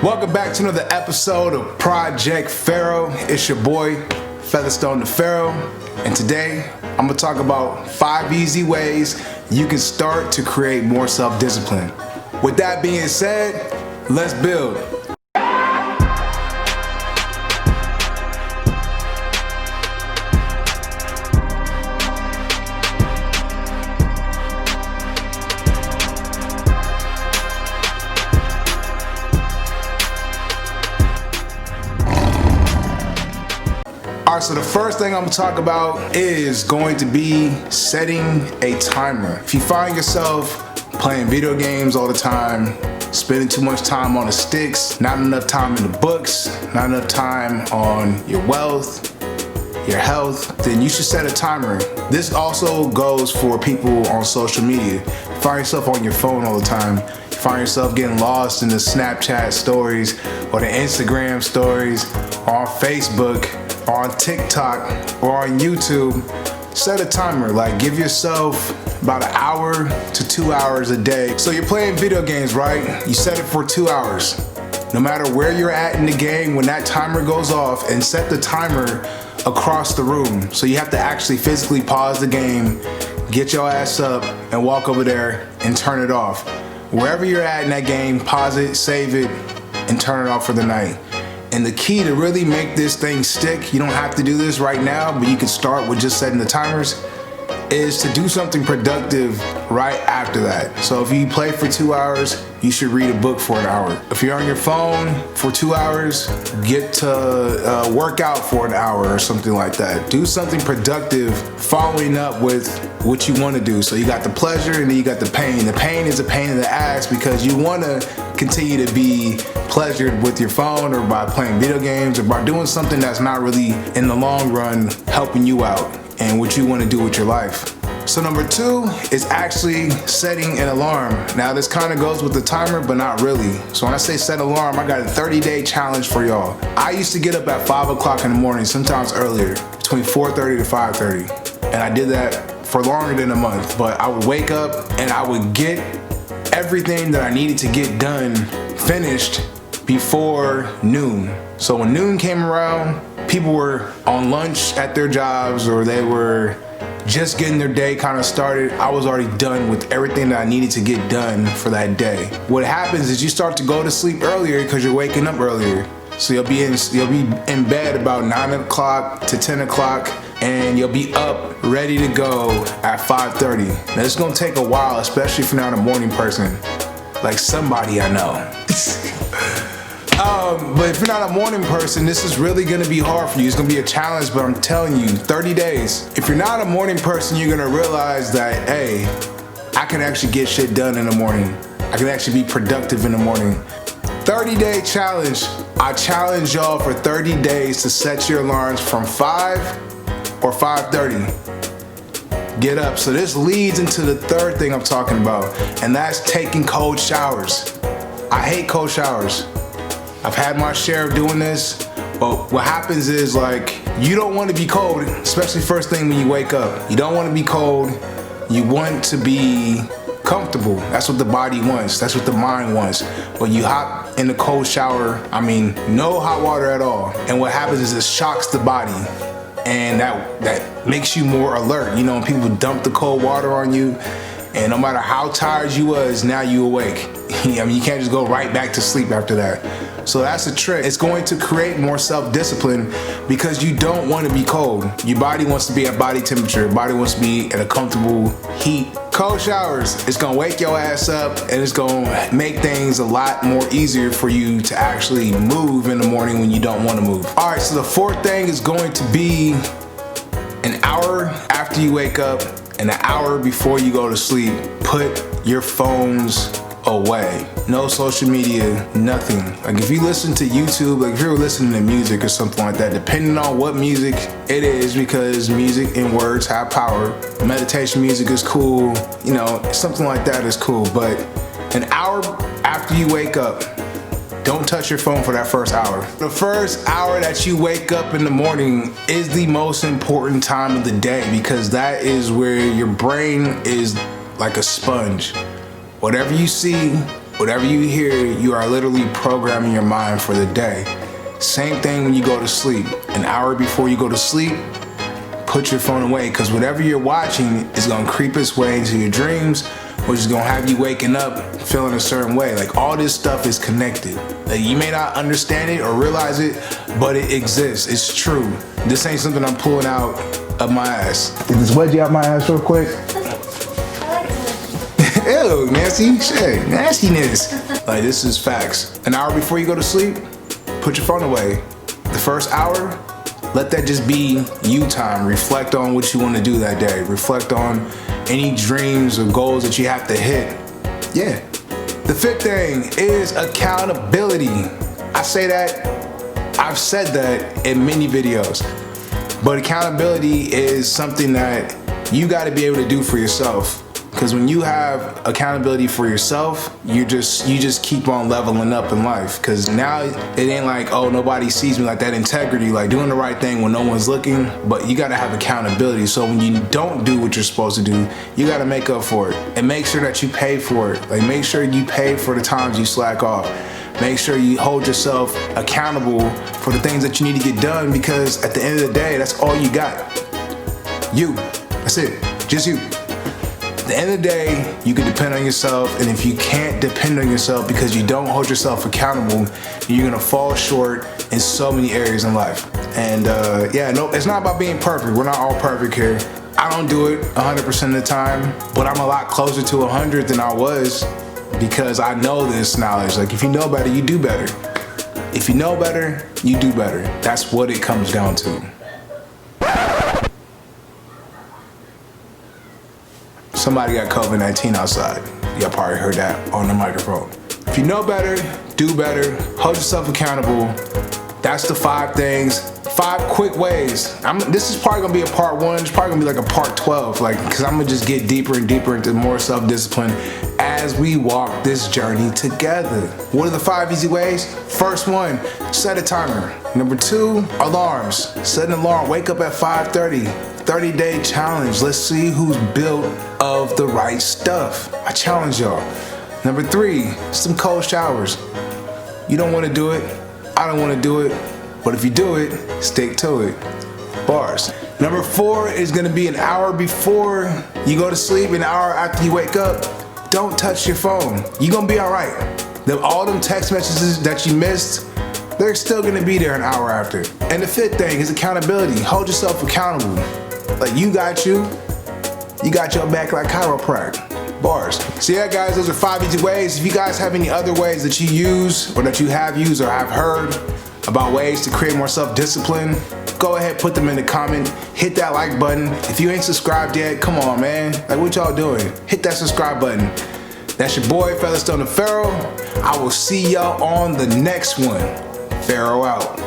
Welcome back to another episode of Project Pharaoh. It's your boy, Featherstone the Pharaoh, and today I'm gonna talk about 5 easy ways you can start to create more self-discipline. With that being said, let's build. Alright, so the first thing I'm gonna talk about is going to be setting a timer. If you find yourself playing video games all the time, spending too much time on the sticks, not enough time in the books, not enough time on your wealth, your health, then you should set a timer. This also goes for people on social media. You find yourself on your phone all the time. You find yourself getting lost in the Snapchat stories or the Instagram stories or on Facebook or on TikTok or on YouTube. Set a timer, like give yourself about 1 hour to 2 hours a day. So you're playing video games, right? You set it for 2 hours. No matter where you're at in the game, when that timer goes off, and set the timer across the room. So you have to actually physically pause the game, get your ass up and walk over there and turn it off. Wherever you're at in that game, pause it, save it, and turn it off for the night. And the key to really make this thing stick, you don't have to do this right now, but you can start with just setting the timers, is to do something productive right after that. So if you play for 2 hours, you should read a book for 1 hour. If you're on your phone for 2 hours, get to work out for 1 hour or something like that. Do something productive following up with what you want to do. So you got the pleasure and then you got the pain. The pain is a pain in the ass because you want to continue to be pleasured with your phone or by playing video games or by doing something that's not really in the long run helping you out and what you want to do with your life. So number 2 is actually setting an alarm. Now this kind of goes with the timer, but not really. So when I say set alarm, I got a 30-day challenge for y'all. I used to get up at 5 o'clock in the morning, sometimes earlier, between 4:30 to 5:30. And I did that for longer than a month, but I would wake up and I would get everything that I needed to get done finished before noon. So when noon came around, people were on lunch at their jobs or they were just getting their day kind of started. I was already done with everything that I needed to get done for that day. What happens is you start to go to sleep earlier because you're waking up earlier. So you'll be in bed about 9 o'clock to 10 o'clock and you'll be up ready to go at 5:30. Now it's gonna take a while, especially if you're not a morning person, like somebody I know. But if you're not a morning person, this is really gonna be hard for you. It's gonna be a challenge, but I'm telling you, 30 days. If you're not a morning person, you're gonna realize that, hey, I can actually get shit done in the morning. I can actually be productive in the morning. 30-day challenge. I challenge y'all for 30 days to set your alarms from 5 or 5:30. Get up. So this leads into the third thing I'm talking about, and that's taking cold showers. I hate cold showers. I've had my share of doing this, but what happens is, like, you don't want to be cold, especially first thing when you wake up. You don't want to be cold. You want to be comfortable. That's what the body wants. That's what the mind wants. But you hop in the cold shower, I mean, no hot water at all. And what happens is it shocks the body. And that makes you more alert. You know, when people dump the cold water on you, and no matter how tired you was, now you awake. I mean, you can't just go right back to sleep after that. So that's the trick. It's going to create more self-discipline because you don't want to be cold. Your body wants to be at body temperature. Your body wants to be at a comfortable heat. Cold showers, it's gonna wake your ass up and it's gonna make things a lot more easier for you to actually move in the morning when you don't want to move. All right, so the fourth thing is going to be an hour after you wake up and an hour before you go to sleep. Put your phones away. No social media, nothing. Like if you listen to YouTube, like if you're listening to music or something like that, depending on what music it is, because music and words have power. Meditation music is cool, you know, something like that is cool. But an hour after you wake up, don't touch your phone for that first hour. The first hour that you wake up in the morning is the most important time of the day because that is where your brain is like a sponge. Whatever you see, Whatever you hear, you are literally programming your mind for the day. Same thing when you go to sleep. An hour before you go to sleep, put your phone away, because whatever you're watching is gonna creep its way into your dreams, which is gonna have you waking up feeling a certain way. Like, all this stuff is connected. Like, you may not understand it or realize it, but it exists. It's true. This ain't something I'm pulling out of my ass. Get this wedgie out my ass real quick. Ew, nasty shit, nastiness. Like, this is facts. An hour before you go to sleep, put your phone away. The first hour, let that just be you time. Reflect on what you want to do that day. Reflect on any dreams or goals that you have to hit. Yeah. The fifth thing is accountability. I say that, I've said that in many videos, but accountability is something that you got to be able to do for yourself. Because when you have accountability for yourself, you just keep on leveling up in life. Because now it ain't like, oh, nobody sees me, like that integrity, like doing the right thing when no one's looking. But you gotta have accountability. So when you don't do what you're supposed to do, you gotta make up for it. And make sure that you pay for it. Like, make sure you pay for the times you slack off. Make sure you hold yourself accountable for the things that you need to get done, because at the end of the day, that's all you got. You. That's it. Just you. At the end of the day, you can depend on yourself, and if you can't depend on yourself because you don't hold yourself accountable, you're gonna fall short in so many areas in life. And yeah, no, it's not about being perfect. We're not all perfect here. I don't do it 100% of the time, but I'm a lot closer to 100 than I was, because I know this knowledge. Like, if you know better, you do better. If you know better, you do better. That's what it comes down to. Somebody got COVID-19 outside. Y'all probably heard that on the microphone. If you know better, do better, hold yourself accountable. That's the 5 things, 5 quick ways. This is probably gonna be a part 1, it's probably gonna be like a part 12, like, cause I'm gonna just get deeper and deeper into more self-discipline as we walk this journey together. What are the 5 easy ways? First one, set a timer. Number 2, alarms. Set an alarm, wake up at 5:30. 30-day challenge. Let's see who's built of the right stuff. I challenge y'all. Number 3, some cold showers. You don't want to do it. I don't want to do it. But if you do it, stick to it. Bars. Number 4 is going to be an hour before you go to sleep, an hour after you wake up. Don't touch your phone. You're going to be all right. All them text messages that you missed, they're still going to be there an hour after. And the 5th thing is accountability. Hold yourself accountable. Like, you got your back like chiropractic. Bars. So yeah, guys, those are 5 easy ways. If you guys have any other ways that you use, or that you have used or have heard about ways to create more self-discipline, go ahead, put them in the comment. Hit that like button. If you ain't subscribed yet, come on, man. Like, what y'all doing? Hit that subscribe button. That's your boy, Featherstone the Pharaoh. I will see y'all on the next one. Pharaoh out.